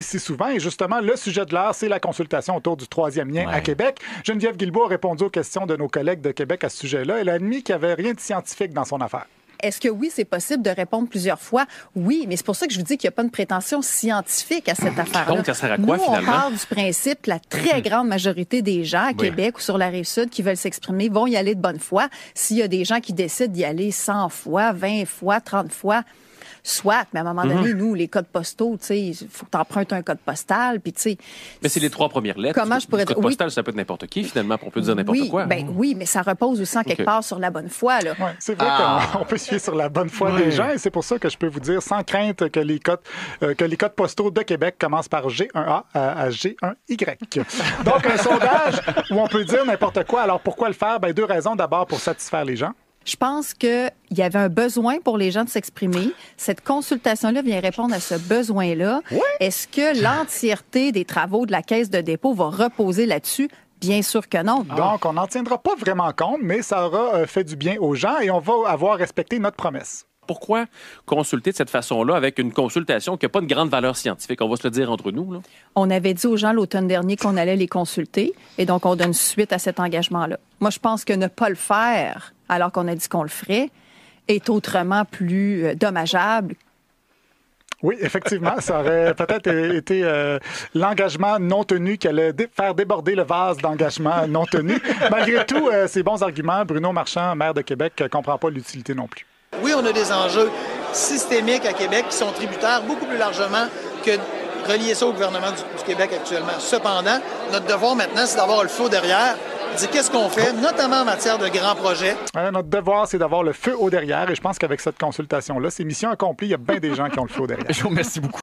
si souvent. Et justement, le sujet de l'heure, c'est la consultation autour du troisième lien à Québec. Geneviève Guilbeault a répondu aux questions de nos collègues de Québec à ce sujet-là. Elle a admis qu'il n'y avait rien de scientifique dans son affaire. Est-ce que oui, c'est possible de répondre plusieurs fois? Oui, mais c'est pour ça que je vous dis qu'il n'y a pas de prétention scientifique à cette affaire-là. Donc, ça sert à quoi, Nous, finalement? on part du principe que la très grande majorité des gens à Québec ou sur la Rive-Sud qui veulent s'exprimer vont y aller de bonne foi. S'il y a des gens qui décident d'y aller 100 fois, 20 fois, 30 fois, soit, mais à un moment donné, nous, les codes postaux, tu sais, il faut que tu empruntes un code postal, puis tu sais... Mais c'est les 3 premières lettres. Comment je pourrais dire? Le code postal, ça peut être n'importe qui, finalement, on peut dire n'importe quoi. Oui, mais ça repose aussi en quelque part sur la bonne foi, là. Ouais, c'est vrai qu'on peut se fier sur la bonne foi des gens, et c'est pour ça que je peux vous dire, sans crainte, que les codes postaux de Québec commencent par G1A à G1Y. Donc, un sondage où on peut dire n'importe quoi. Alors, pourquoi le faire? 2 raisons. D'abord, pour satisfaire les gens. Je pense qu'il y avait un besoin pour les gens de s'exprimer. Cette consultation-là vient répondre à ce besoin-là. Oui. Est-ce que l'entièreté des travaux de la Caisse de dépôt va reposer là-dessus? Bien sûr que non. Donc, on n'en tiendra pas vraiment compte, mais ça aura fait du bien aux gens et on va avoir respecté notre promesse. Pourquoi consulter de cette façon-là avec une consultation qui n'a pas de grande valeur scientifique? On va se le dire entre nous, là. On avait dit aux gens l'automne dernier qu'on allait les consulter et donc on donne suite à cet engagement-là. Moi, je pense que ne pas le faire alors qu'on a dit qu'on le ferait est autrement plus dommageable. Oui, effectivement, ça aurait peut-être été l'engagement non tenu qui allait faire déborder le vase d'engagement non tenu. Malgré tout, ces bons arguments, Bruno Marchand, maire de Québec, ne comprend pas l'utilité non plus. Oui, on a des enjeux systémiques à Québec qui sont tributaires beaucoup plus largement que relier ça au gouvernement du Québec actuellement. Cependant, notre devoir maintenant, c'est d'avoir le feu derrière, de dire qu'est-ce qu'on fait, notamment en matière de grands projets. Notre devoir, c'est d'avoir le feu au derrière et je pense qu'avec cette consultation-là, c'est mission accomplie. Il y a bien des gens qui ont le feu au derrière. Je vous remercie beaucoup.